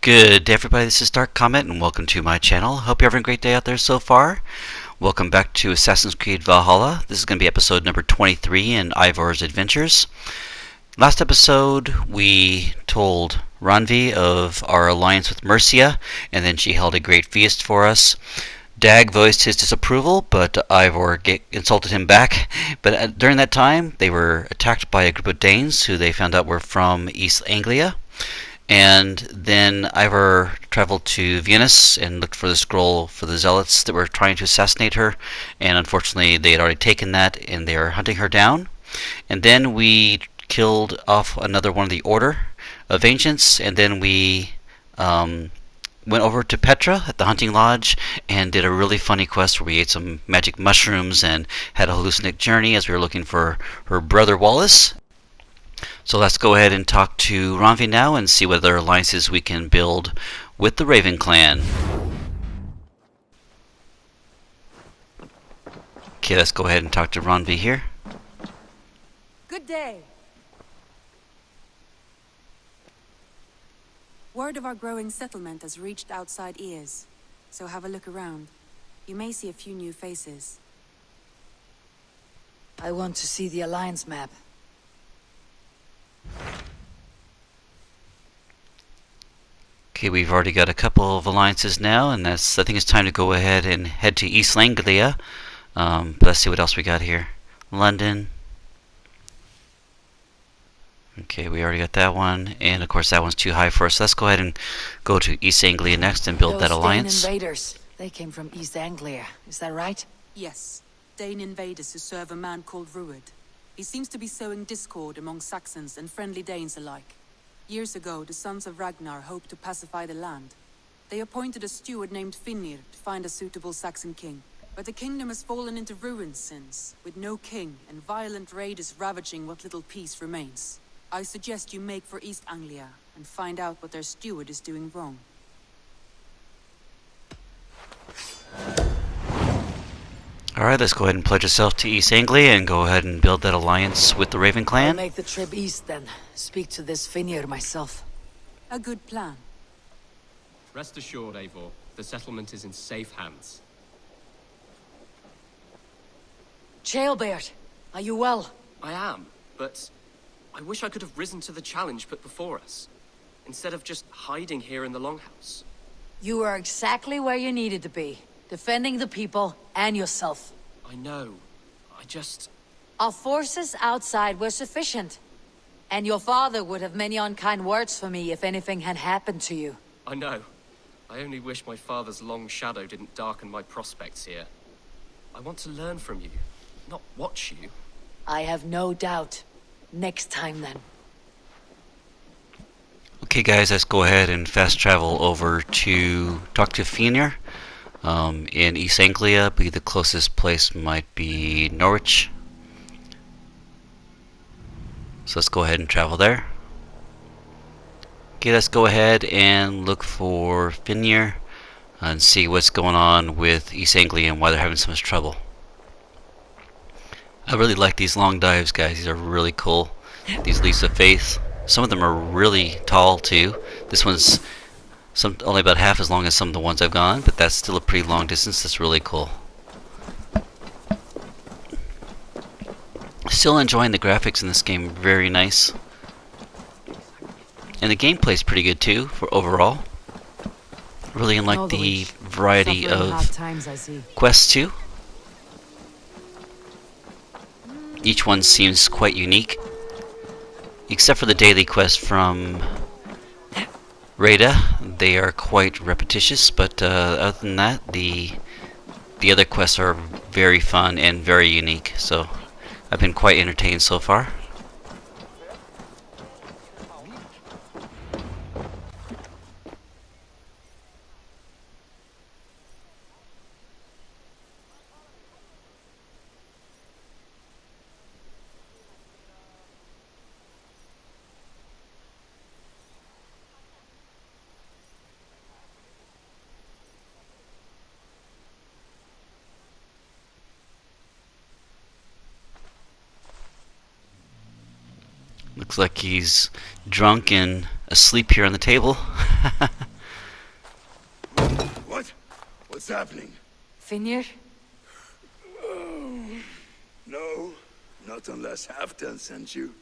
Good day everybody, this is Dark Comet and welcome to my channel. Hope you're having a great day out there so far. Welcome back to Assassin's Creed Valhalla. This is going to be episode number 23 in Eivor's adventures. Last episode we told Randvi of our alliance with Mercia, and then she held a great feast for us. Dag voiced his disapproval, but Eivor insulted him back. But during that time they were attacked by a group of Danes who they found out were from East Anglia. And then Eivor traveled to Venice and looked for the scroll for the zealots that were trying to assassinate her, and unfortunately they had already taken that and they are hunting her down. And then we killed off another one of the Order of Ancients, and then we went over to Petra at the hunting lodge and did a really funny quest where we ate some magic mushrooms and had a hallucinogenic journey as we were looking for her brother Valdis. So let's go ahead and talk to Randvi now and see what other alliances we can build with the Raven clan. Okay, let's go ahead and talk to Randvi here. Good day. Word of our growing settlement has reached outside ears, so have a look around. You may see a few new faces. I want to see the alliance map. Okay, we've already got a couple of alliances now, and I think it's time to go ahead and head to East Anglia. But let's see what else we got here. London. Okay, we already got that one, and of course that one's too high for us. Let's go ahead and go to East Anglia next and build that alliance. Dane invaders, they came from East Anglia, is that right? Yes, Dane invaders who serve a man called Rued. He seems to be sowing discord among Saxons and friendly Danes alike. Years ago, the sons of Ragnar hoped to pacify the land. They appointed a steward named Finnr to find a suitable Saxon king. But the kingdom has fallen into ruins since, with no king and violent raiders ravaging what little peace remains. I suggest you make for East Anglia and find out what their steward is doing wrong. Alright, let's go ahead and pledge yourself to East Anglia and go ahead and build that alliance with the Raven clan. I'll make the trip east then. Speak to this Finnr myself. A good plan. Rest assured, Eivor, the settlement is in safe hands. Chaelbert, are you well? I am, but I wish I could have risen to the challenge put before us, instead of just hiding here in the longhouse. You are exactly where you needed to be, defending the people and yourself. I know. I just... Our forces outside were sufficient, and your father would have many unkind words for me if anything had happened to you. I know. I only wish my father's long shadow didn't darken my prospects here. I want to learn from you, not watch you. I have no doubt. Next time then. Okay guys, let's go ahead and fast travel over to talk to Finnr. In East Anglia, I believe the closest place might be Norwich. So let's go ahead and travel there. Okay, let's go ahead and look for Finnr and see what's going on with East Anglia and why they're having so much trouble. I really like these long dives, guys. These are really cool. These leaps of faith. Some of them are really tall too. This one's only about half as long as some of the ones I've gone, but that's still a pretty long distance. That's really cool. Still enjoying the graphics in this game. Very nice. And the gameplay's pretty good too, for overall. Really like the variety of quests too. Each one seems quite unique, except for the daily quest from Rada. They are quite repetitious, but other than that, the other quests are very fun and very unique. So I've been quite entertained so far. Looks like he's drunk and asleep here on the table. What's happening? Finnr? Oh, no, not unless Halfdan sent you.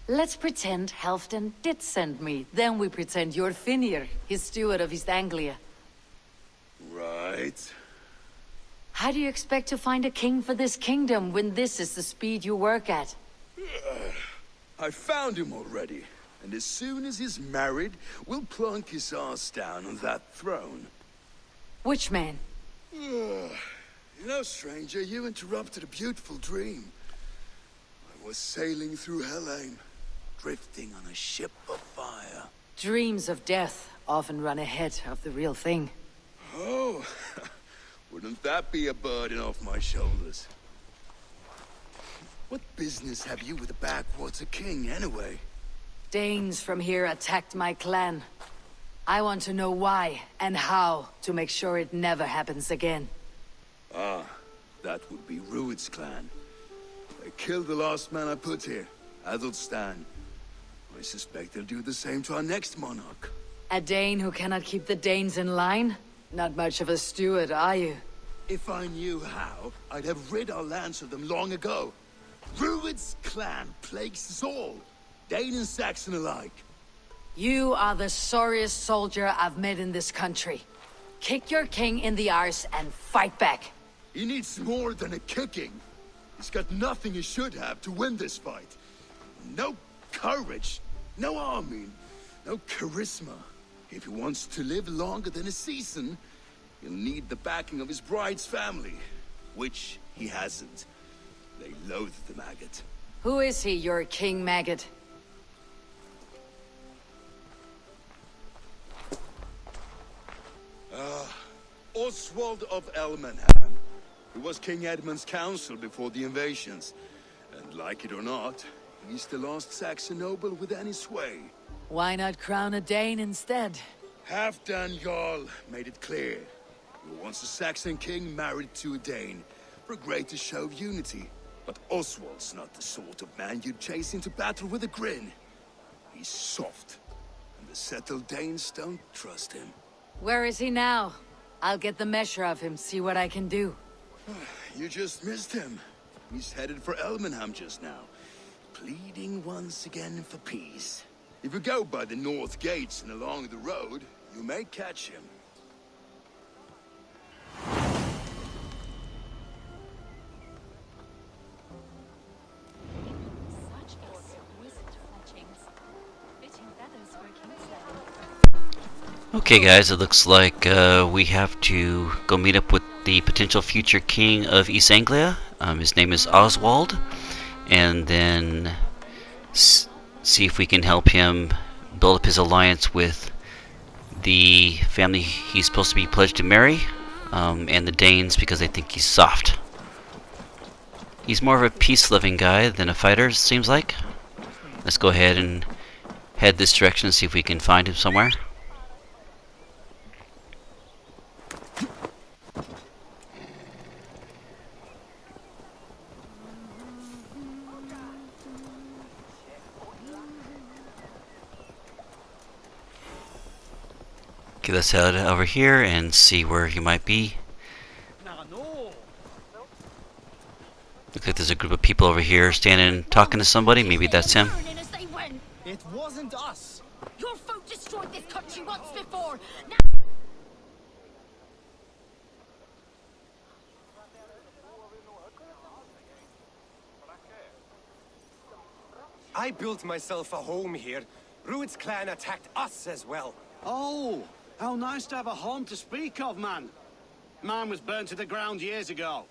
Let's pretend Halfdan did send me. Then we pretend you're Finnr, his steward of East Anglia. Right. How do you expect to find a king for this kingdom when this is the speed you work at? I found him already. And as soon as he's married, we'll plunk his ass down on that throne. Which man? You know, stranger, you interrupted a beautiful dream. I was sailing through Helheim, drifting on a ship of fire. Dreams of death often run ahead of the real thing. Oh, wouldn't that be a burden off my shoulders? What business have you with the backwater king, anyway? Danes from here attacked my clan. I want to know why and how to make sure it never happens again. Ah, that would be Rued's clan. They killed the last man I put here, Adelstan. I suspect they'll do the same to our next monarch. A Dane who cannot keep the Danes in line? Not much of a steward, are you? If I knew how, I'd have rid our lands of them long ago. Rued's clan plagues us all, Dane and Saxon alike. You are the sorriest soldier I've met in this country. Kick your king in the arse and fight back. He needs more than a kicking. He's got nothing he should have to win this fight. No courage, no army, no charisma. If he wants to live longer than a season, he'll need the backing of his bride's family, which he hasn't. They loathe the maggot. Who is he, your king maggot? Oswald of Elmenham. He was King Edmund's counsel before the invasions. And like it or not, he's the last Saxon noble with any sway. Why not crown a Dane instead? Halfdan Jarl made it clear. He wants a Saxon king married to a Dane, for a greater show of unity. But Oswald's not the sort of man you'd chase into battle with a grin. He's soft, and the settled Danes don't trust him. Where is he now? I'll get the measure of him, see what I can do. You just missed him. He's headed for Elmenham just now, pleading once again for peace. If you go by the north gates and along the road, you may catch him. Okay guys, it looks like we have to go meet up with the potential future king of East Anglia. His name is Oswald, and then see if we can help him build up his alliance with the family he's supposed to be pledged to marry, and the Danes, because they think he's soft. He's more of a peace-loving guy than a fighter, seems like. Let's go ahead and head this direction and see if we can find him somewhere. Okay, let's head over here and see where he might be. Looks like there's a group of people over here standing talking to somebody. Maybe that's him. It wasn't us. Your folk destroyed this country once before. Now I built myself a home here. Rued's clan attacked us as well. Oh, how nice to have a home to speak of, man. Mine was burnt to the ground years ago.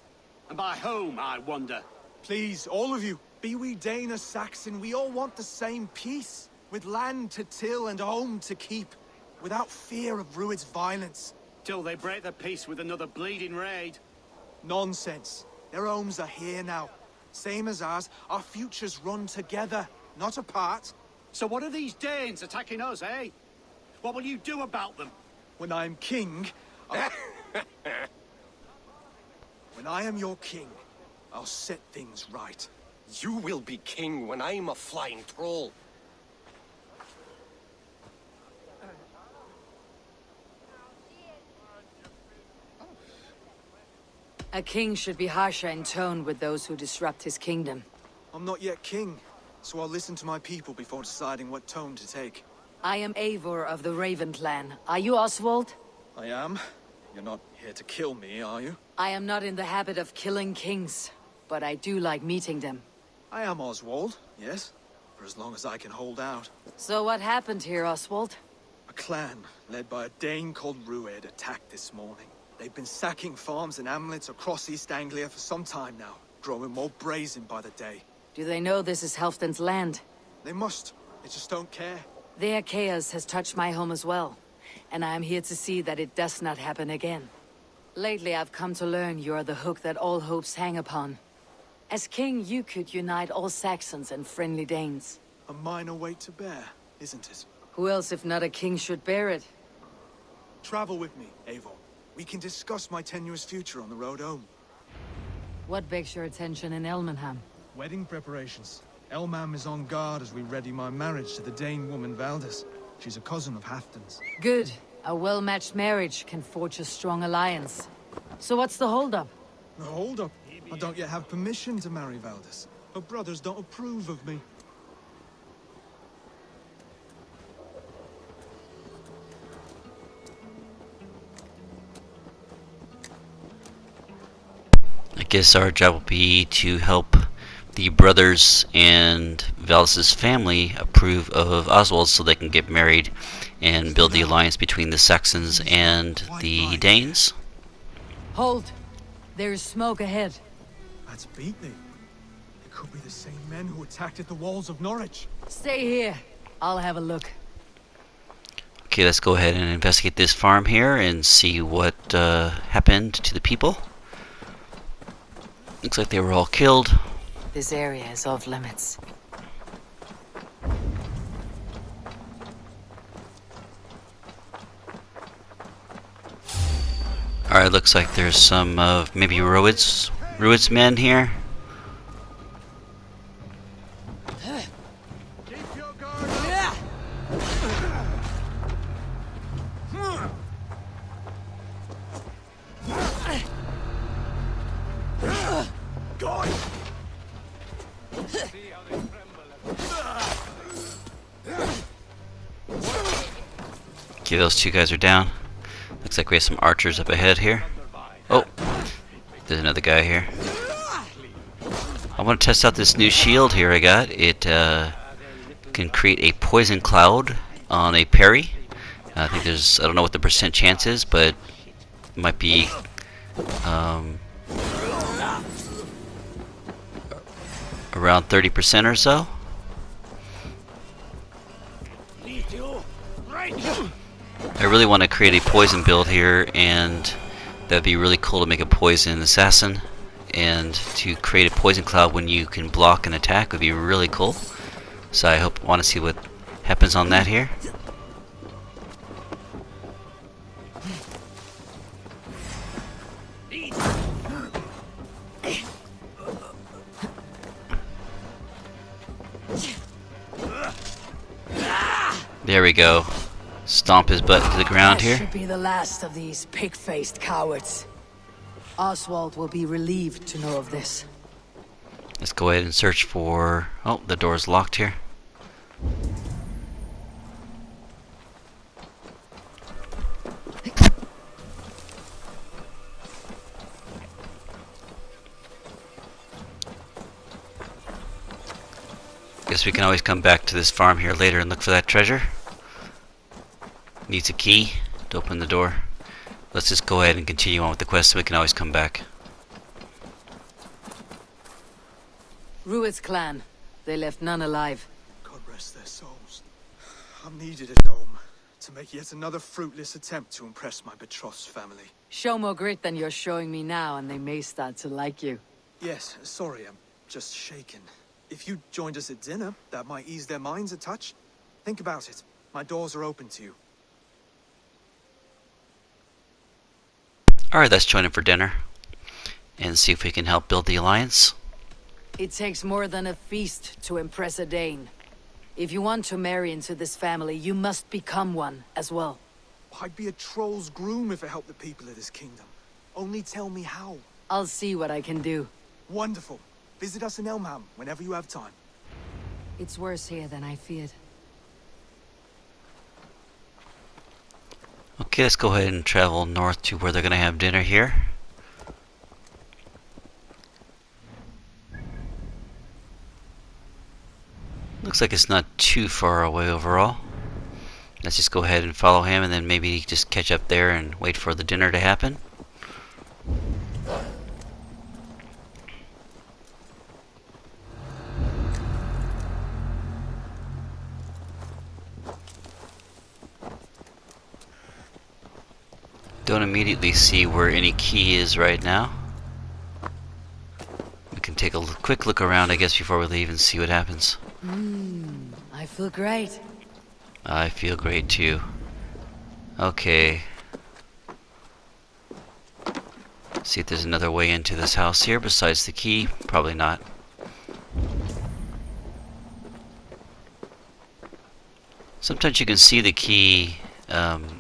And by whom, I wonder? Please, all of you, be we Dane or Saxon, we all want the same peace, with land to till and home to keep, without fear of Rued's violence. Till they break the peace with another bleeding raid. Nonsense. Their homes are here now. Same as ours, our futures run together, not apart. So what are these Danes attacking us, eh? What will you do about them? When I am king, when I am your king, I'll set things right. You will be king when I'm a flying troll. A king should be harsher in tone with those who disrupt his kingdom. I'm not yet king, so I'll listen to my people before deciding what tone to take. I am Eivor of the Raven clan. Are you Oswald? I am. You're not here to kill me, are you? I am not in the habit of killing kings, but I do like meeting them. I am Oswald, yes. For as long as I can hold out. So what happened here, Oswald? A clan, led by a Dane called Rued, attacked this morning. They've been sacking farms and hamlets across East Anglia for some time now, growing more brazen by the day. Do they know this is Halfdan's land? They must. They just don't care. Their chaos has touched my home as well, and I am here to see that it does not happen again. Lately I've come to learn you are the hook that all hopes hang upon. As king, you could unite all Saxons and friendly Danes. A minor weight to bear, isn't it? Who else if not a king should bear it? Travel with me, Eivor. We can discuss my tenuous future on the road home. What begs your attention in Elmenham? Wedding preparations. Elmenham is on guard as we ready my marriage to the Dane woman Valdis. She's a cousin of Halfdan's. Good. A well-matched marriage can forge a strong alliance. So what's the holdup? No, hold up. I don't yet have permission to marry Valdis. Her brothers don't approve of me. I guess our job will be to help the brothers and Valdis' family approve of Oswald so they can get married and build the alliance between the Saxons and the Danes. Hold! There is smoke ahead. That's beatnik. It could be the same men who attacked at the walls of Norwich. Stay here. I'll have a look. Okay, let's go ahead and investigate this farm here and see what happened to the people. Looks like they were all killed. This area is off limits. Alright, looks like there's some of maybe Rued's men here. Keep your guard up. God! Okay, those two guys are down. Looks like we have some archers up ahead here. Oh, there's another guy here. I want to test out this new shield here I got. It can create a poison cloud on a parry. I think I don't know what the percent chance is, but it might be around 30% or so. I really want to create a poison build here, and that'd be really cool to make a poison assassin, and to create a poison cloud when you can block an attack would be really cool. So I want to see what happens on that here. There we go. Stomp his butt into the ground here. That should be the last of these pig-faced cowards. Oswald will be relieved to know of this. Let's go ahead and search for... Oh, the door's locked here. Guess we can always come back to this farm here later and look for that treasure. Needs a key to open the door. Let's just go ahead and continue on with the quest so we can always come back. Rued's clan. They left none alive. God rest their souls. I'm needed at home to make yet another fruitless attempt to impress my betrothed family. Show more grit than you're showing me now, and they may start to like you. Yes, sorry, I'm just shaken. If you joined us at dinner, that might ease their minds a touch. Think about it. My doors are open to you. Alright, let's join him for dinner and see if we can help build the alliance. It takes more than a feast to impress a Dane. If you want to marry into this family, you must become one as well. I'd be a troll's groom if it helped the people of this kingdom. Only tell me how. I'll see what I can do. Wonderful. Visit us in Elmenham whenever you have time. It's worse here than I feared. Okay, let's go ahead and travel north to where they're going to have dinner here. Looks like it's not too far away overall. Let's just go ahead and follow him and then maybe just catch up there and wait for the dinner to happen. Don't immediately see where any key is right now. We can take a quick look around, I guess, before we leave and see what happens. I feel great. I feel great too. Okay. See if there's another way into this house here besides the key. Probably not. Sometimes you can see the key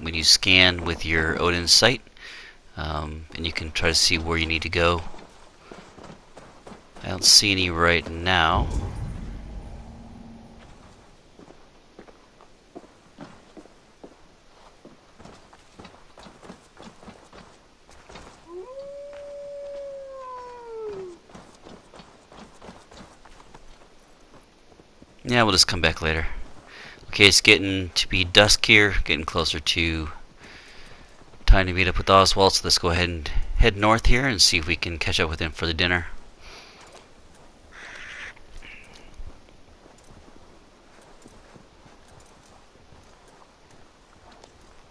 when you scan with your Odin's sight, and you can try to see where you need to go. I don't see any right now. Yeah, we'll just come back later. Okay, it's getting to be dusk here, getting closer to time to meet up with Oswald, so let's go ahead and head north here and see if we can catch up with him for the dinner.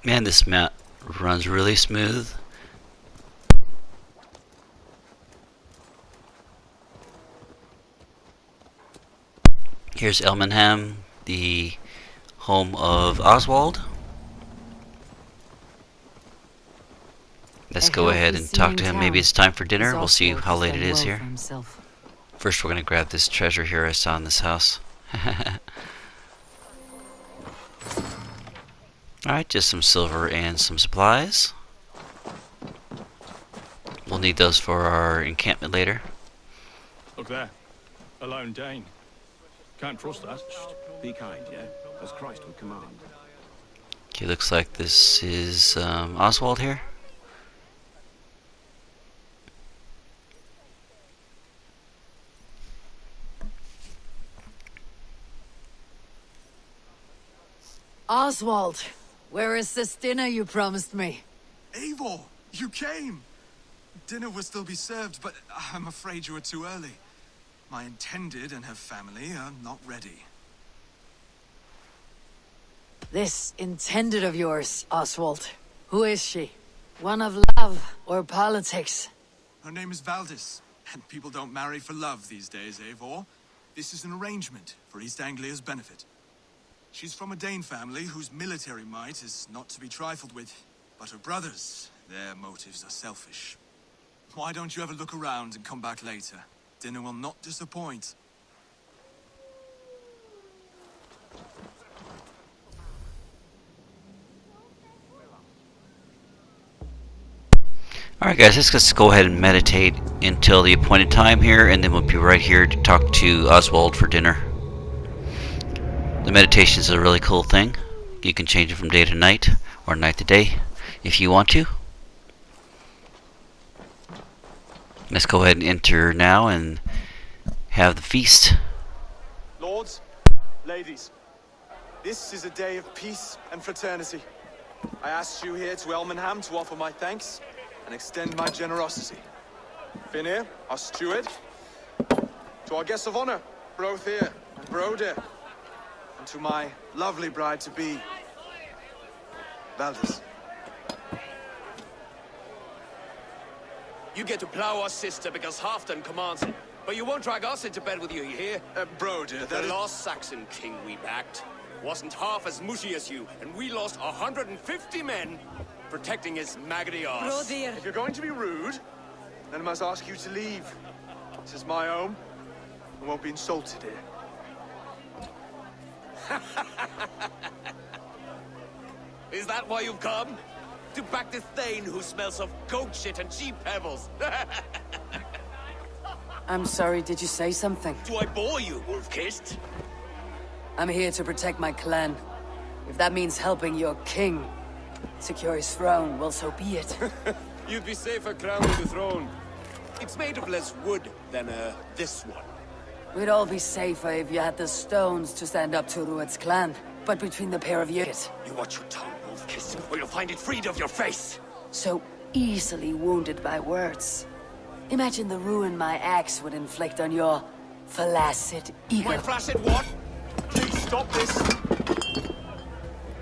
Man, this map runs really smooth. Here's Elmenham, the home of Oswald. Let's go ahead and talk to him. Maybe it's time for dinner. We'll see how late it is here. First, we're going to grab this treasure here I saw in this house. Alright, just some silver and some supplies. We'll need those for our encampment later. Look there. A lone Dane. Can't trust that. Be kind, yeah? As Christ would command. Okay, looks like this is Oswald here. Oswald, where is this dinner you promised me? Eivor, you came! Dinner will still be served, but I'm afraid you are too early. My intended and her family are not ready. This intended of yours, Oswald. Who is she? One of love or politics? Her name is Valdis, and people don't marry for love these days, Eivor. This is an arrangement for East Anglia's benefit. She's from a Dane family whose military might is not to be trifled with. But her brothers, their motives are selfish. Why don't you ever look around and come back later? Dinner will not disappoint. Alright guys, let's just go ahead and meditate until the appointed time here, and then we'll be right here to talk to Oswald for dinner. The meditation is a really cool thing. You can change it from day to night, or night to day, if you want to. Let's go ahead and enter now and have the feast. Lords, ladies, this is a day of peace and fraternity. I asked you here to Elmenham to offer my thanks and extend my generosity. Finnr, our steward, to our guests of honor, Brothir and Broder, and to my lovely bride-to-be, Valdis. You get to plow our sister because Halfdan commands it. But you won't drag us into bed with you, you hear? Broder, the last Saxon king we backed wasn't half as mushy as you, and we lost 150 men protecting his maggoty arse. If you're going to be rude, then I must ask you to leave. This is my home. I won't be insulted here. Is that why you've come? To back this Thane who smells of goat shit and cheap pebbles? I'm sorry, did you say something? Do I bore you, wolf-kissed? I'm here to protect my clan. If that means helping your king secure his throne, well, so be it. You'd be safer crowning the throne. It's made of less wood than, this one. We'd all be safer if you had the stones to stand up to Rued's clan. But between the pair of you... You watch your tongue, wolf-kissed, or you'll find it freed of your face! So easily wounded by words. Imagine the ruin my axe would inflict on your flaccid ego. My flaccid what? Please stop this.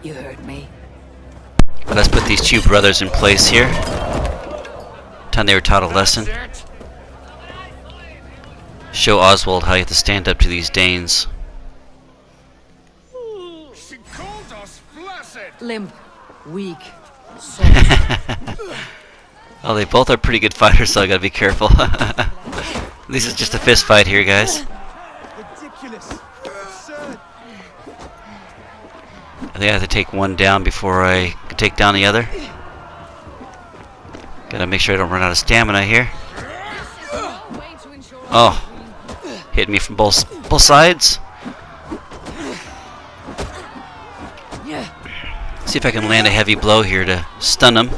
You heard me. Well, let's put these two brothers in place here. Time they were taught a lesson. Show Oswald how you have to stand up to these Danes. She called us flaccid! Limp. Weak. Well, they both are pretty good fighters, so I gotta be careful. This is just a fist fight here, guys. Ridiculous. Absurd. I think I have to take one down before I can take down the other. Gotta make sure I don't run out of stamina here. Oh, hitting me from both sides. See if I can land a heavy blow here to stun him.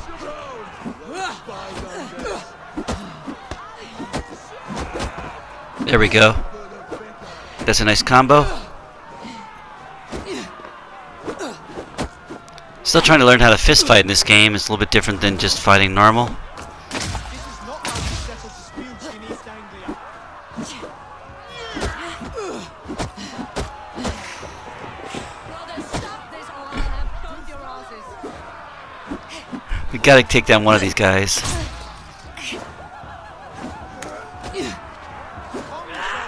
There we go. That's a nice combo. Still trying to learn how to fist fight in this game. It's a little bit different than just fighting normal. This is not how to settle disputes in East Anglia. Brothers, stop this or I'll have both your asses. We gotta take down one of these guys.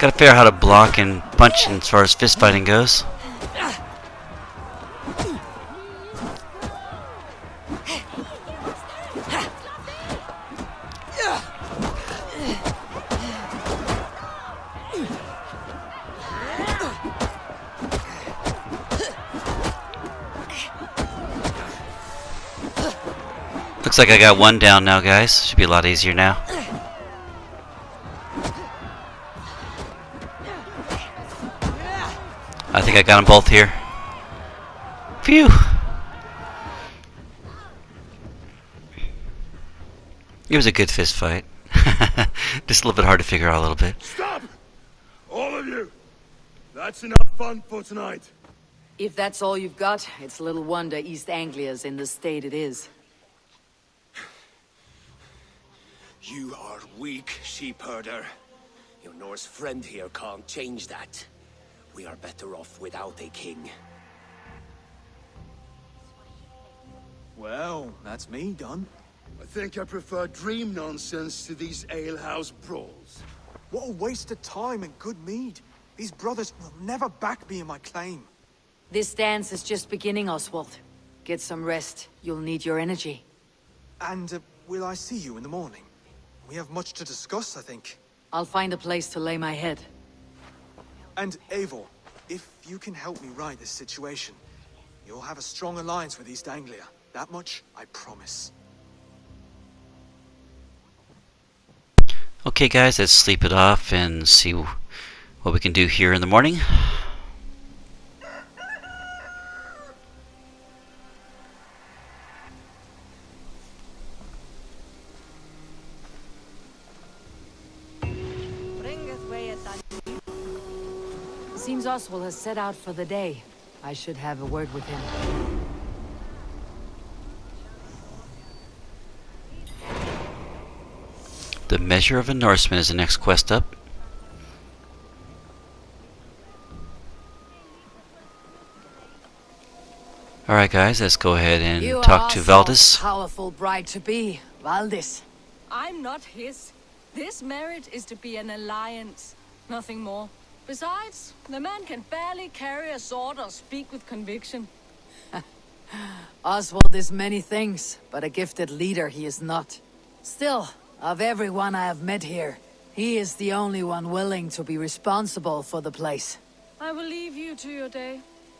Gotta figure out how to block and punch as far as fist fighting goes. Looks like I got one down now, guys. Should be a lot easier now. I think I got them both here. Phew! It was a good fist fight. Just a little bit hard to figure out a little bit. Stop! All of you! That's enough fun for tonight. If that's all you've got, it's little wonder East Anglia's in the state it is. You are weak, sheep herder. Your Norse friend here can't change that. We are better off without a king. Well, that's me done. I think I prefer dream nonsense to these alehouse brawls. What a waste of time and good mead. These brothers will never back me in my claim. This dance is just beginning, Oswald. Get some rest. You'll need your energy. And will I see you in the morning? We have much to discuss, I think. I'll find a place to lay my head. And Eivor, if you can help me ride this situation, you'll have a strong alliance with East Anglia. That much, I promise. Okay guys, let's sleep it off and see what we can do here in the morning. Seems Oswald has set out for the day. I should have a word with him. The Measure of a Norseman is the next quest up. Alright guys, let's go ahead and talk to Valdis. Powerful bride to be, Valdis. I'm not his. This marriage is to be an alliance, nothing more. Besides, the man can barely carry a sword or speak with conviction. Oswald is many things, but a gifted leader he is not. Still, of everyone I have met here, He is the only one willing to be responsible for the place. I will leave you to your day.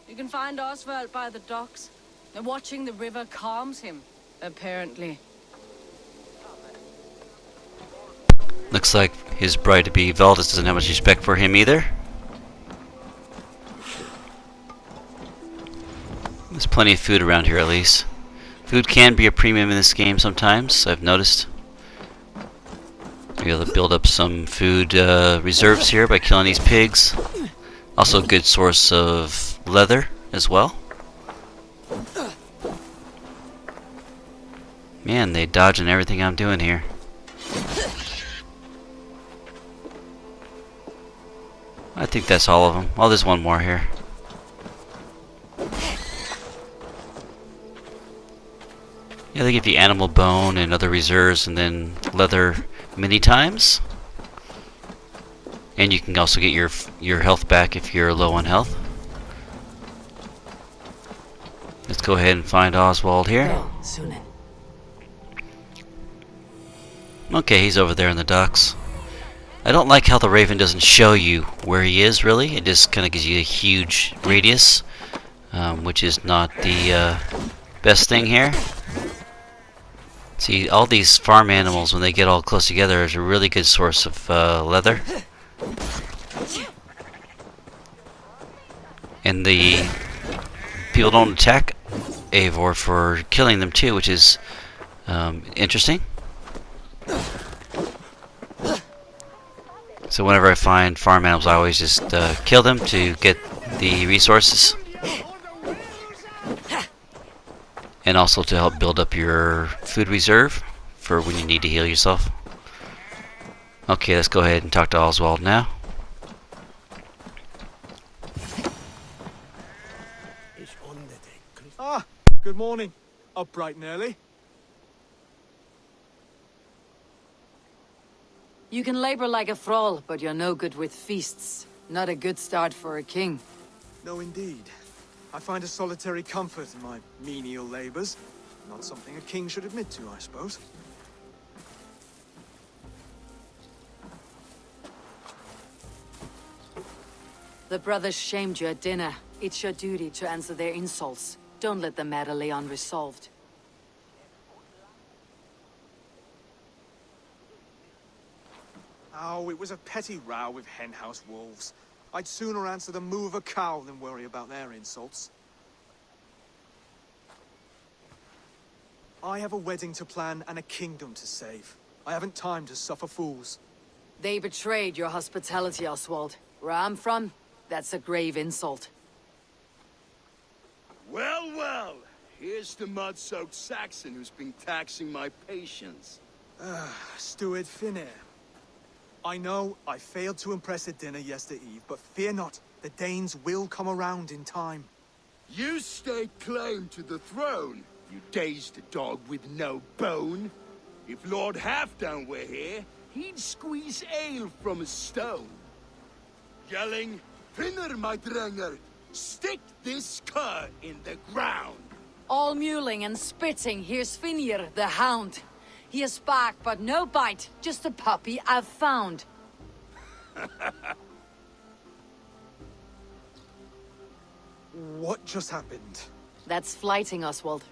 You can find Oswald by the docks. And watching the river calms him, apparently. Looks like his bride-to-be Valdis doesn't have much respect for him either. There's plenty of food around here at least. Food can be a premium in this game sometimes, I've noticed. Be able to build up some food reserves here by killing these pigs. Also a good source of leather as well. Man, they dodging everything I'm doing here. I think that's all of them. Oh, there's one more here. Yeah, they give you animal bone and other reserves and then leather many times. And you can also get your health back if you're low on health. Let's go ahead and find Oswald here. Okay, he's over there in the docks. I don't like how the Raven doesn't show you where he is, really. It just kind of gives you a huge radius, which is not the best thing here. See, all these farm animals, when they get all close together, is a really good source of leather. And the people don't attack Eivor for killing them too, which is interesting. So whenever I find farm animals, I always just kill them to get the resources. And also to help build up your food reserve for when you need to heal yourself. Okay, let's go ahead and talk to Oswald now. Ah, good morning. Up bright and early. You can labor like a thrall, but you're no good with feasts. Not a good start for a king. No, indeed. I find a solitary comfort in my menial labors. Not something a king should admit to, I suppose. The brothers shamed you at dinner. It's your duty to answer their insults. Don't let the matter lay unresolved. Oh, it was a petty row with henhouse wolves. I'd sooner answer the moo of a cow than worry about their insults. I have a wedding to plan and a kingdom to save. I haven't time to suffer fools. They betrayed your hospitality, Oswald. Where I'm from, that's a grave insult. Well, well. Here's the mud-soaked Saxon who's been taxing my patience. Steward Finnr. I know I failed to impress at dinner yesterday eve, but fear not, the Danes will come around in time. You stake claim to the throne, you dazed dog with no bone. If Lord Halfdown were here, he'd squeeze ale from a stone. Yelling, Finnr, my drenger, stick this cur in the ground. All mewling and spitting, here's Finnr, the hound. He has bark, but no bite, just a puppy I've found. What just happened? That's flighting, Oswald.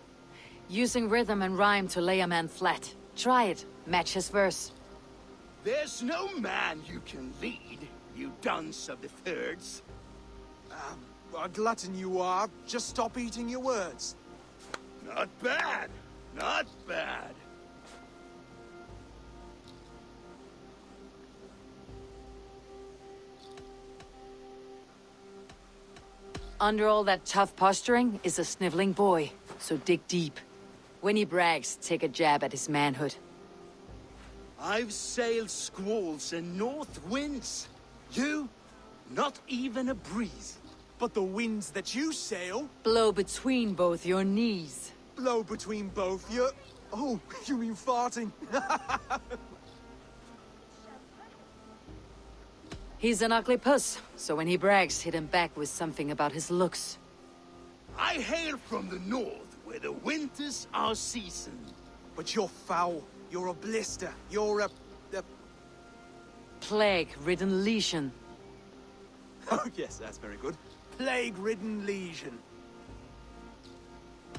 Using rhythm and rhyme to lay a man flat. Try it, match his verse. There's no man you can lead, you dunce of the thirds. A glutton you are. Just stop eating your words. Not bad, not bad. Under all that tough posturing is a sniveling boy, so dig deep. When he brags, take a jab at his manhood. I've sailed squalls and north winds. You, not even a breeze. But the winds that you sail... blow between both your knees. Blow between both your... Oh, you mean farting? He's an ugly puss, so when he brags, hit him back with something about his looks. I hail from the north, where the winters are seasoned. But you're foul. You're a blister. You're a... plague-ridden legion. Oh, yes, that's very good. Plague-ridden legion.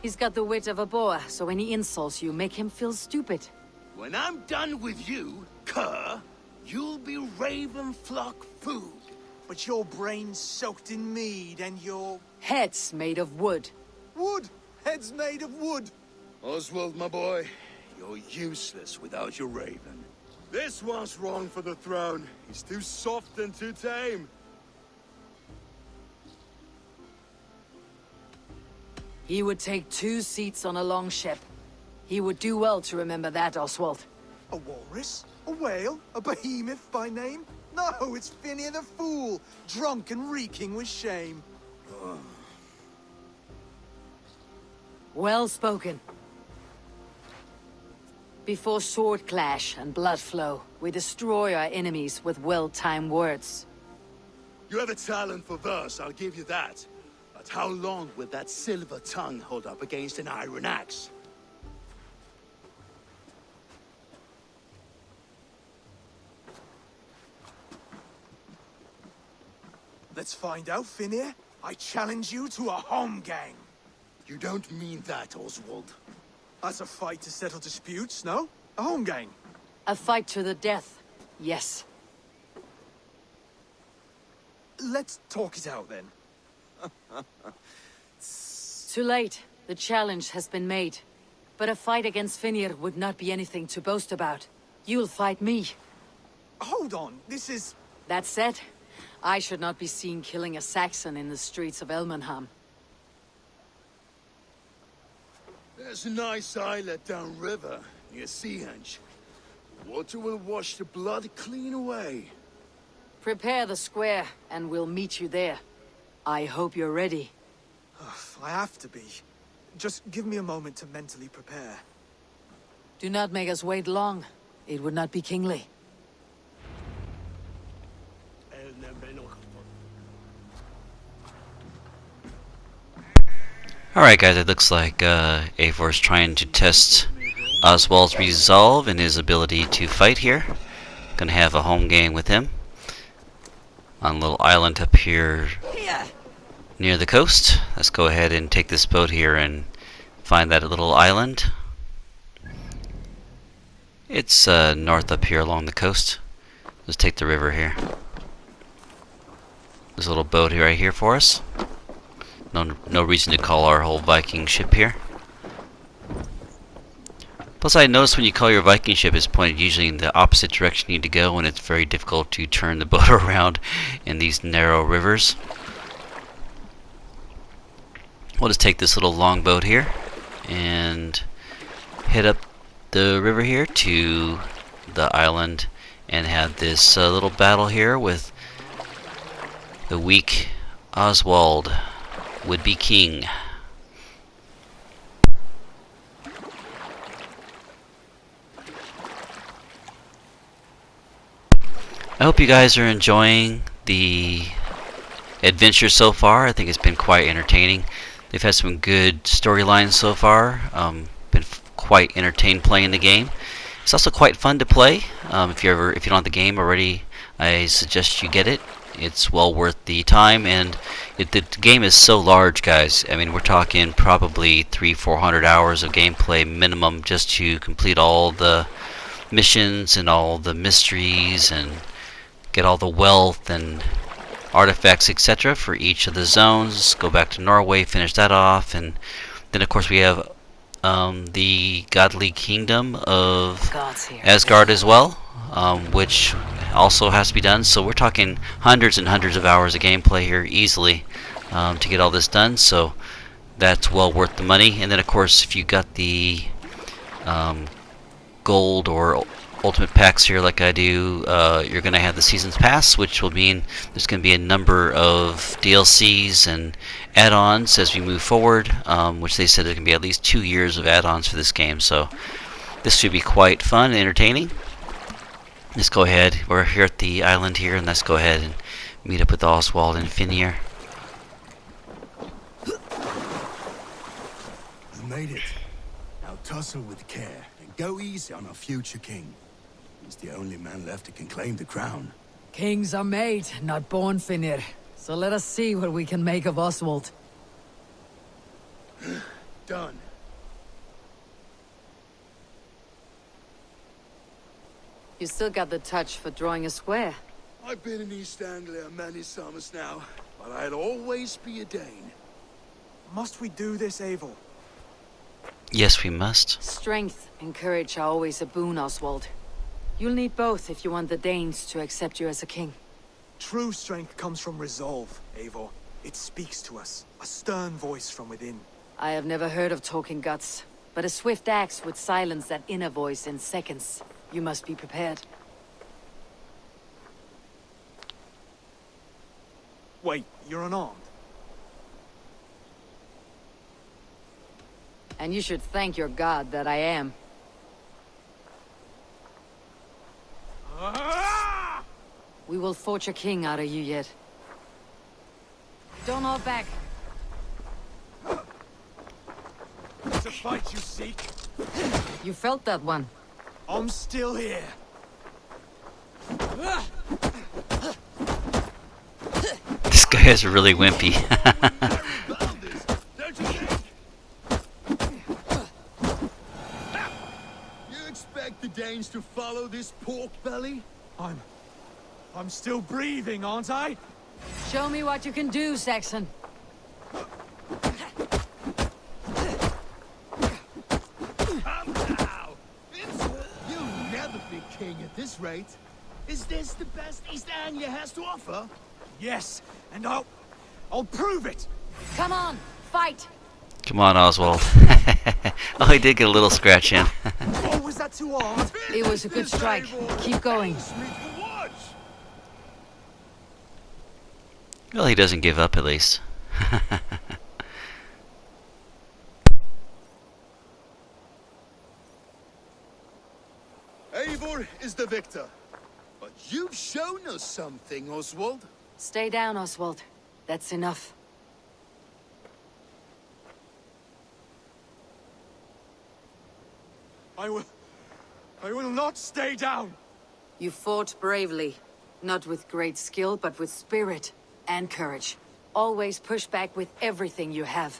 He's got the wit of a boa, so when he insults you, make him feel stupid. When I'm done with you, cur, you'll be raven flock food. But your brain's soaked in mead and your... Heads made of wood. Wood! Heads made of wood! Oswald, my boy, you're useless without your raven. This one's wrong for the throne. He's too soft and too tame. He would take 2 seats on a long ship. He would do well to remember that, Oswald. A walrus? A whale? A behemoth by name? No, it's Finnr the Fool, drunk and reeking with shame. Well spoken. Before sword clash and blood flow, we destroy our enemies with well-timed words. You have a talent for verse, I'll give you that. But how long will that silver tongue hold up against an iron axe? Let's find out, Finnr. I challenge you to a home gang. You don't mean that, Oswald. That's a fight to settle disputes, no? A home gang. A fight to the death, yes. Let's talk it out, then. Too late. The challenge has been made. But a fight against Finnr would not be anything to boast about. You'll fight me. Hold on, this is... That said, I should not be seen killing a Saxon in the streets of Elmenham. There's a nice islet downriver, near Seahenge. Water will wash the blood clean away. Prepare the square, and we'll meet you there. I hope you're ready. I have to be. Just give me a moment to mentally prepare. Do not make us wait long. It would not be kingly. Alright guys, it looks like Eivor's trying to test Oswald's resolve and his ability to fight here. Gonna have a home game with him on a little island up here near the coast. Let's go ahead and take this boat here and find that little island. It's north up here along the coast. Let's take the river here. There's a little boat here right here for us. No reason to call our whole Viking ship here. Plus I noticed when you call your Viking ship, it's pointed usually in the opposite direction you need to go, and it's very difficult to turn the boat around in these narrow rivers. We'll just take this little longboat here and head up the river here to the island and have this little battle here with the weak Oswald, would-be king. I hope you guys are enjoying the adventure so far. I think it's been quite entertaining. They've had some good storylines so far. Been quite entertained playing the game. It's also quite fun to play. If you don't have the game already, I suggest you get it. It's well worth the time, and the game is so large, guys. I mean, we're talking probably 300-400 hours of gameplay minimum just to complete all the missions and all the mysteries and get all the wealth and artifacts, etc. for each of the zones. Go back to Norway, finish that off, and then of course we have the godly kingdom of Asgard as well, which also has to be done. So we're talking hundreds and hundreds of hours of gameplay here easily to get all this done. So that's well worth the money. And then of course, if you got the gold or ultimate packs here like I do, you're going to have the seasons pass, which will mean there's going to be a number of DLCs and add-ons as we move forward, which they said there can be at least 2 years of add-ons for this game. So this should be quite fun and entertaining. Let's go ahead. We're here at the island here, and let's go ahead and meet up with Oswald and Finnr. You made it. Now tussle with care and go easy on our future king. He's the only man left who can claim the crown. Kings are made, not born, Finnr. So let us see what we can make of Oswald. Done. You still got the touch for drawing a square. I've been in East Anglia many summers now, but I'll always be a Dane. Must we do this, Eivor? Yes, we must. Strength and courage are always a boon, Oswald. You'll need both if you want the Danes to accept you as a king. True strength comes from resolve, Eivor. It speaks to us, a stern voice from within. I have never heard of talking guts, but a swift axe would silence that inner voice in seconds. You must be prepared. Wait, you're unarmed? And you should thank your god that I am. We will forge a king out of you yet. Don't hold back. It's a fight you seek. You felt that one. I'm still here. This guy is really wimpy. You expect the Danes to follow this pork belly? I'm still breathing, aren't I? Show me what you can do, Saxon. Come now! You'll never be king at this rate. Is this the best East Anglia has to offer? Yes, and I'll prove it! Come on, fight! Come on, Oswald. Oh, he did get a little scratch in. Oh, was that too hard? It was a good strike. Keep going. Well, he doesn't give up, at least. Eivor is the victor. But you've shown us something, Oswald. Stay down, Oswald. That's enough. I will not stay down! You fought bravely. Not with great skill, but with spirit and courage. Always push back with everything you have.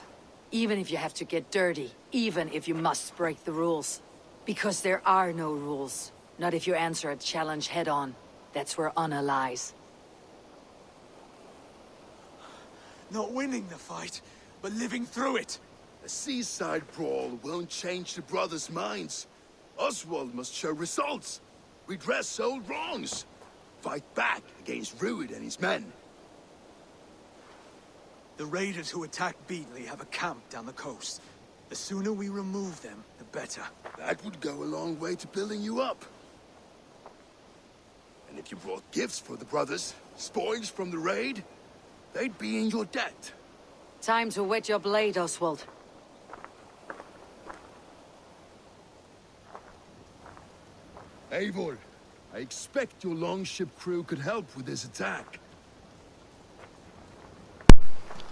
Even if you have to get dirty. Even if you must break the rules. Because there are no rules. Not if you answer a challenge head-on. That's where honor lies. Not winning the fight, but living through it. A seaside brawl won't change the brothers' minds. Oswald must show results. Redress old wrongs. Fight back against Rued and his men. The raiders who attacked Beatley have a camp down the coast. The sooner we remove them, the better. That would go a long way to building you up. And if you brought gifts for the brothers, spoils from the raid, they'd be in your debt. Time to wet your blade, Oswald. Eivor, I expect your longship crew could help with this attack.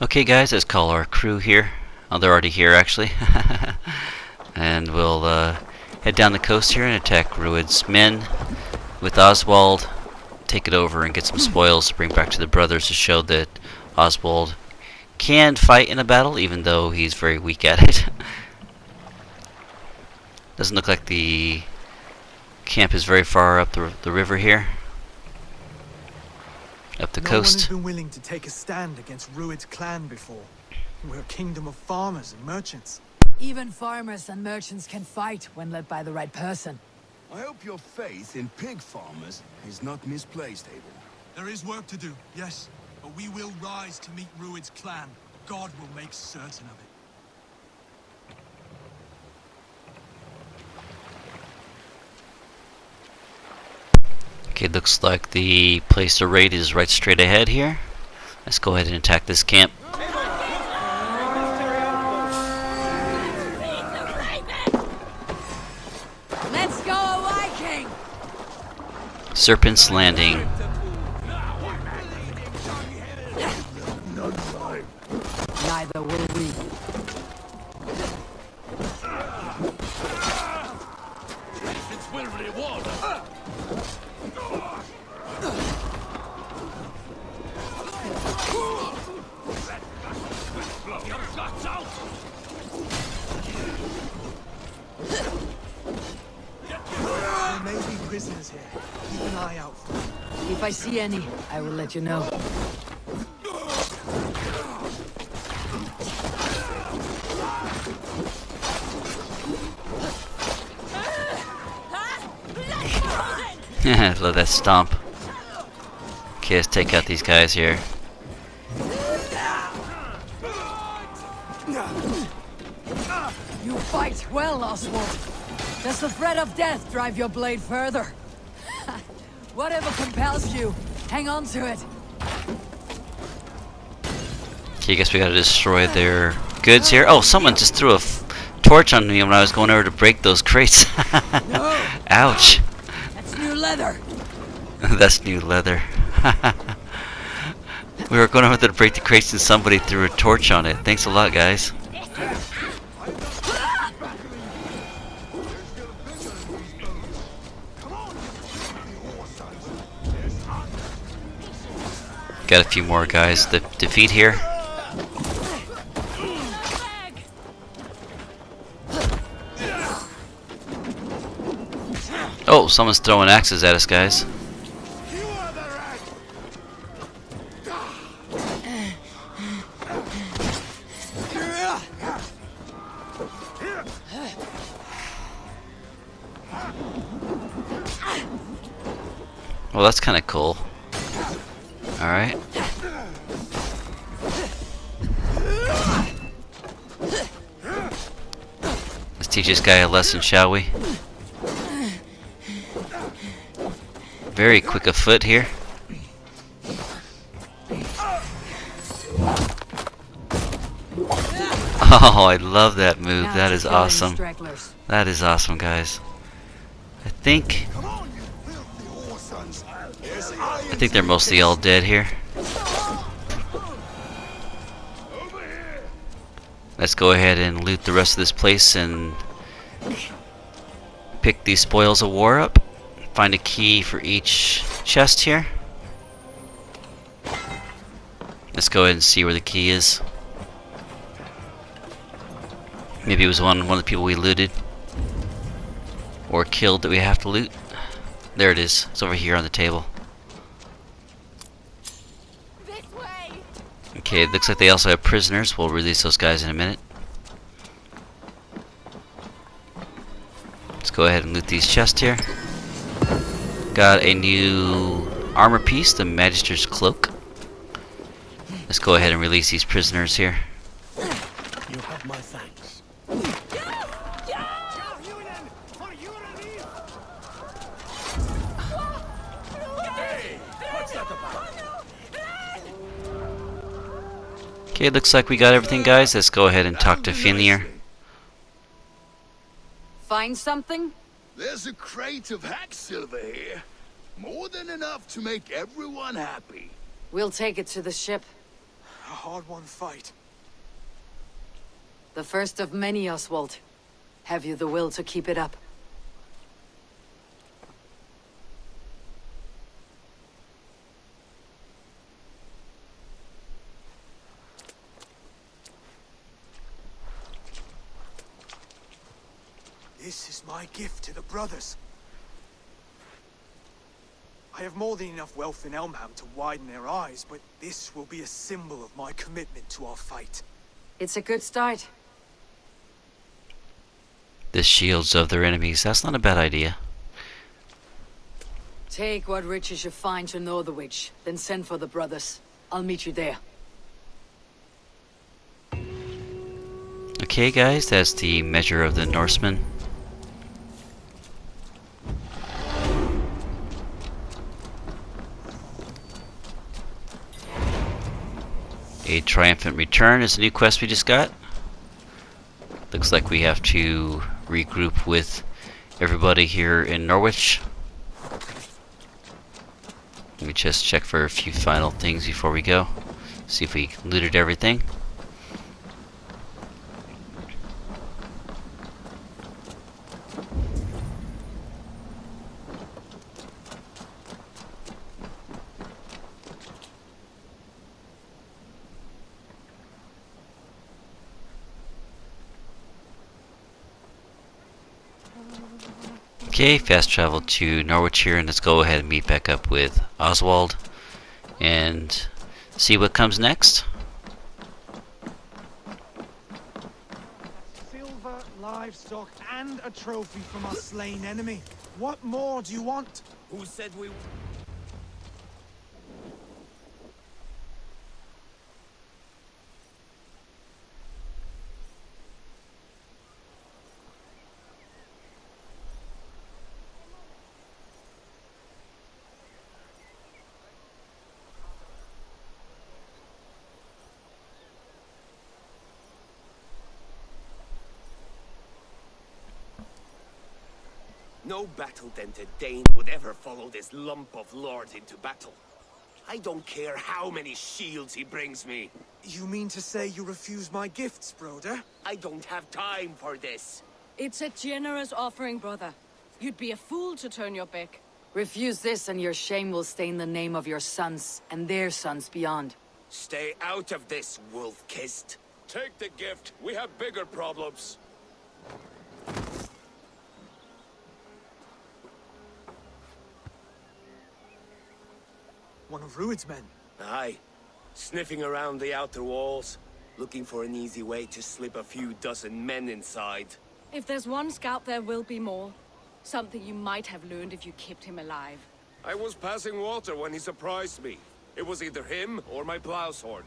Okay, guys, let's call our crew here. Oh, they're already here, actually. And we'll head down the coast here and attack Rued's men with Oswald. Take it over and get some spoils to bring back to the brothers to show that Oswald can fight in a battle, even though he's very weak at it. Doesn't look like the camp is very far up the river here. Up the No one has coast. been willing to take a stand against Rued's clan before. We're a kingdom of farmers and merchants. Even farmers and merchants can fight when led by the right person. I hope your faith in pig farmers is not misplaced, Eivor. There is work to do, yes. But we will rise to meet Rued's clan. God will make certain of it. Okay, looks like the place to raid is right straight ahead here. Let's go ahead and attack this camp. Let's go, Viking! Serpent's Landing. Neither will we. prisoners here. Keep an eye out for them. If I see any, I will let you know. Love that stomp. Okay, let's take out these guys here. You fight well, Oswald. Does the threat of death drive your blade further? Whatever compels you, hang on to it. Okay, I guess we gotta destroy their goods here. Oh, someone just threw a torch on me when I was going over to break those crates. Ouch. That's new leather. That's new leather. We were going over there to break the crates and somebody threw a torch on it. Thanks a lot, guys. Got a few more guys to defeat here. Oh, someone's throwing axes at us, guys. Well, that's kind of cool. Alright. Let's teach this guy a lesson, shall we? Very quick of foot here. Oh, I love that move. That is awesome. That is awesome, guys. I think they're mostly all dead here. Let's go ahead and loot the rest of this place and pick these spoils of war up. Find a key for each chest here. Let's go ahead and see where the key is. Maybe it was one of the people we looted or killed that we have to loot. There it is. It's over here on the table. Okay, it looks like they also have prisoners. We'll release those guys in a minute. Let's go ahead and loot these chests here. Got a new armor piece, the Magister's Cloak. Let's go ahead and release these prisoners here. You have my thanks. Okay, looks like we got everything, guys. Let's go ahead and talk to Finnr. Find something? There's a crate of hack silver here. More than enough to make everyone happy. We'll take it to the ship. A hard-won fight. The first of many, Oswald. Have you the will to keep it up? This is my gift to the brothers. I have more than enough wealth in Elmenham to widen their eyes, but this will be a symbol of my commitment to our fight. It's a good start. The shields of their enemies. That's not a bad idea. Take what riches you find to Northwic, then send for the brothers. I'll meet you there. Okay, guys, that's the measure of the Norseman. A triumphant return is a new quest we just got. Looks like we have to regroup with everybody here in Norwich. Let me just check for a few final things before we go. See if we looted everything. Okay, fast travel to Norwich here, and let's go ahead and meet back up with Oswald and see what comes next. Silver, livestock, and a trophy from our slain enemy. What more do you want? Who said we... No battle-dented Dane would ever follow this lump of lord into battle. I don't care how many shields he brings me. You mean to say you refuse my gifts, Broder? I don't have time for this. It's a generous offering, brother. You'd be a fool to turn your back. Refuse this and your shame will stain the name of your sons and their sons beyond. Stay out of this, wolf-kissed. Take the gift. We have bigger problems. One of Rued's men. Aye. Sniffing around the outer walls, looking for an easy way to slip a few dozen men inside. If there's one scout, there will be more. Something you might have learned if you kept him alive. I was passing water when he surprised me. It was either him or my plow sword.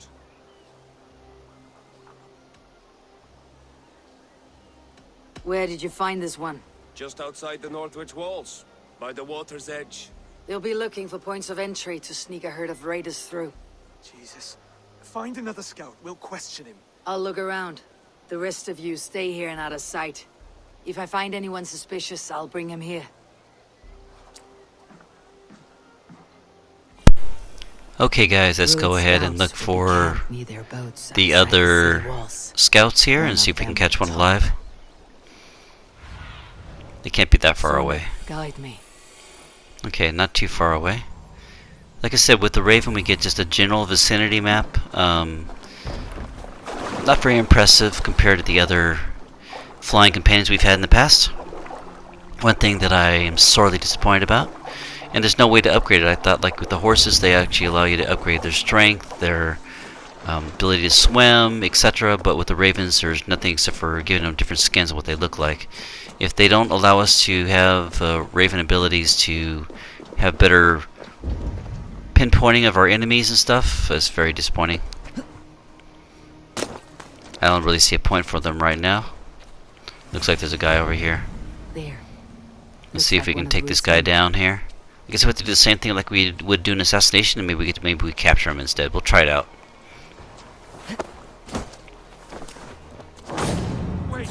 Where did you find this one? Just outside the Northwic walls, by the water's edge. They'll be looking for points of entry to sneak a herd of raiders through. Jesus. Find another scout. We'll question him. I'll look around. The rest of you stay here and out of sight. If I find anyone suspicious, I'll bring him here. Okay guys, let's go ahead and look for the other scouts here and see if we can catch one alive. They can't be that far away. Guide me. Okay, not too far away. Like I said, with the Raven we get just a general vicinity map. Not very impressive compared to the other flying companions we've had in the past. One thing that I am sorely disappointed about, and there's no way to upgrade it. I thought like with the horses they actually allow you to upgrade their strength, their ability to swim, etc. But with the Ravens there's nothing except for giving them different skins of what they look like. If they don't allow us to have Raven abilities to have better pinpointing of our enemies and stuff, it's very disappointing. I don't really see a point for them right now. Looks like there's a guy over here. There. Let's see if we can take this guy down here. I guess we have to do the same thing like we would do an assassination, and maybe we capture him instead. We'll try it out. Wait,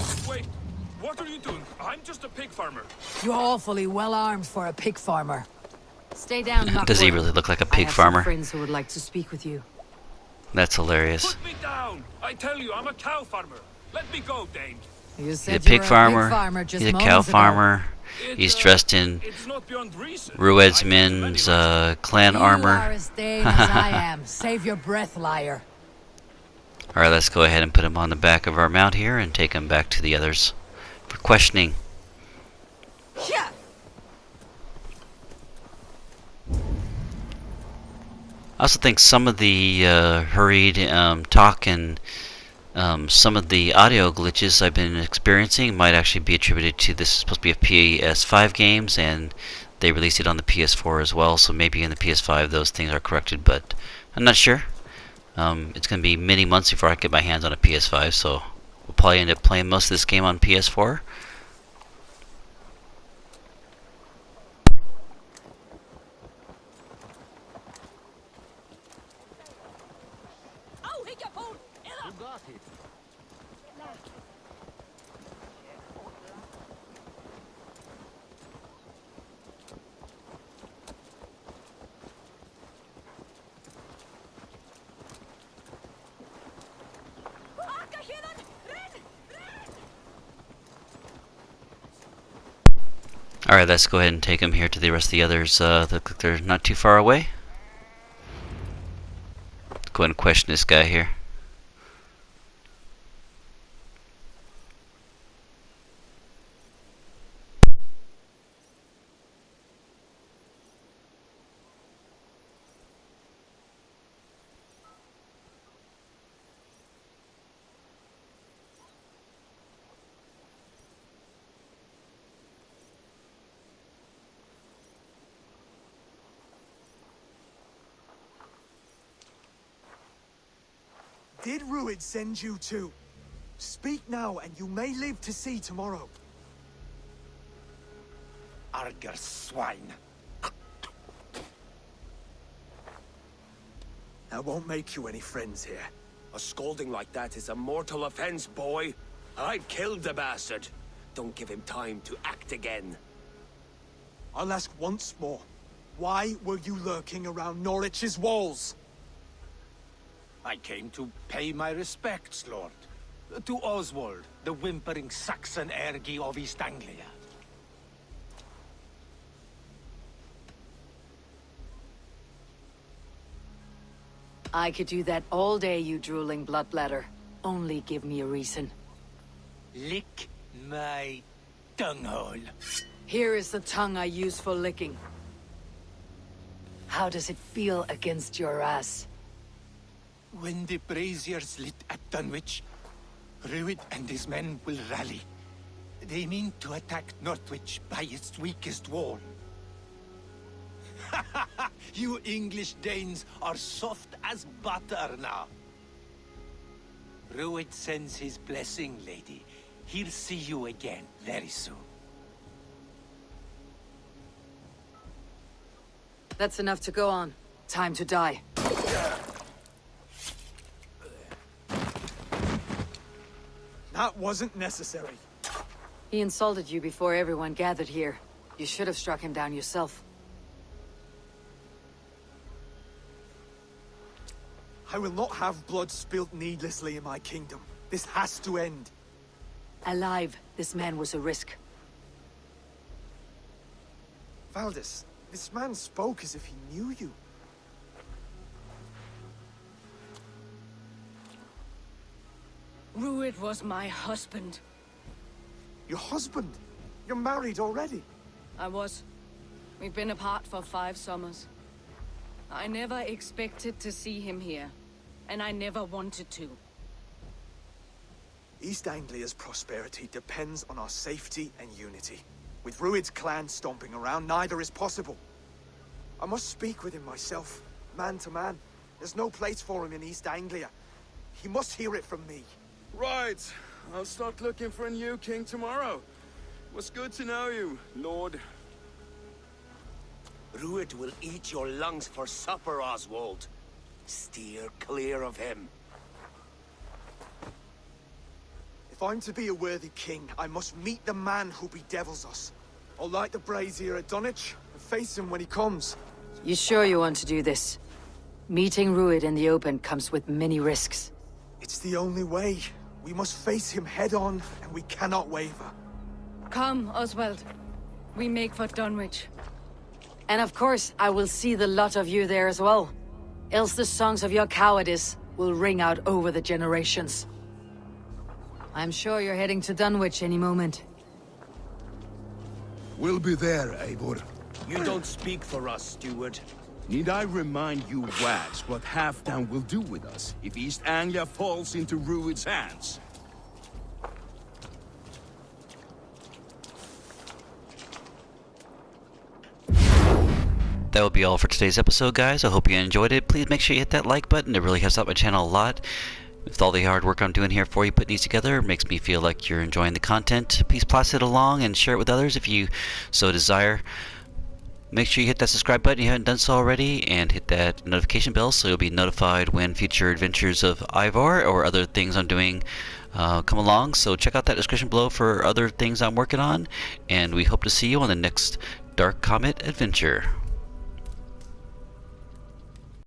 what are you doing? I'm just a pig farmer. You're awfully well armed for a pig farmer. Stay down, Does he really look like a pig farmer? I have some friends who would like to speak with you. That's hilarious. Put me down! I tell you, I'm a cow farmer. Let me go, Dane. You He's said a pig farmer. Just He's a cow farmer. He's dressed in Rued's men's clan armor. You are as Dane as I am. Save your breath, liar. Alright, let's go ahead and put him on the back of our mount here and take him back to the others for questioning. Yeah. I also think some of the hurried talk and some of the audio glitches I've been experiencing might actually be attributed to this. Is supposed to be a PS5 games, and they released it on the PS4 as well, so maybe in the PS5 those things are corrected, but I'm not sure. It's going to be many months before I get my hands on a PS5, so we'll probably end up playing most of this game on PS4. Alright, let's go ahead and take them here to the rest of the others. They're not too far away. Let's go ahead and question this guy here. Did Rued send you too? Speak now, and you may live to see tomorrow. Arger swine. I won't make you any friends here. A scolding like that is a mortal offense, boy. I've killed the bastard. Don't give him time to act again. I'll ask once more. Why were you lurking around Norwich's walls? I came to pay my respects, Lord. To Oswald, the whimpering Saxon ergi of East Anglia. I could do that all day, you drooling bloodbladder. Only give me a reason. Lick my tonguehole. Here is the tongue I use for licking. How does it feel against your ass? When the braziers lit at Dunwich, Rued and his men will rally. They mean to attack Northwic by its weakest wall. You English Danes are soft as butter now. Rued sends his blessing, lady. He'll see you again very soon. That's enough to go on. Time to die. That wasn't necessary. He insulted you before everyone gathered here. You should have struck him down yourself. I will not have blood spilt needlessly in my kingdom. This has to end. Alive, this man was a risk. Valdis, this man spoke as if he knew you. Rued was my husband. Your husband? You're married already? I was. We've been apart for 5 summers. I never expected to see him here, and I never wanted to. East Anglia's prosperity depends on our safety and unity. With Rued's clan stomping around, neither is possible. I must speak with him myself, man to man. There's no place for him in East Anglia. He must hear it from me. Right. I'll start looking for a new king tomorrow. It was good to know you, Lord. Rued will eat your lungs for supper, Oswald. Steer clear of him. If I'm to be a worthy king, I must meet the man who bedevils us. I'll light the brazier at Dunwich and face him when he comes. You sure you want to do this? Meeting Rued in the open comes with many risks. It's the only way. We must face him head on, and we cannot waver. Come, Oswald. We make for Dunwich. And of course, I will see the lot of you there as well. Else the songs of your cowardice will ring out over the generations. I'm sure you're heading to Dunwich any moment. We'll be there, Eivor. You don't speak for us, Steward. Need I remind you wags what Halfdown will do with us if East Anglia falls into Rued's hands? That will be all for today's episode, guys. I hope you enjoyed it. Please make sure you hit that like button. It really helps out my channel a lot. With all the hard work I'm doing here for you, putting these together, it makes me feel like you're enjoying the content. Please pass it along and share it with others if you so desire. Make sure you hit that subscribe button if you haven't done so already, and hit that notification bell so you'll be notified when future adventures of Eivor or other things I'm doing come along. So check out that description below for other things I'm working on, and we hope to see you on the next Dark Comet adventure.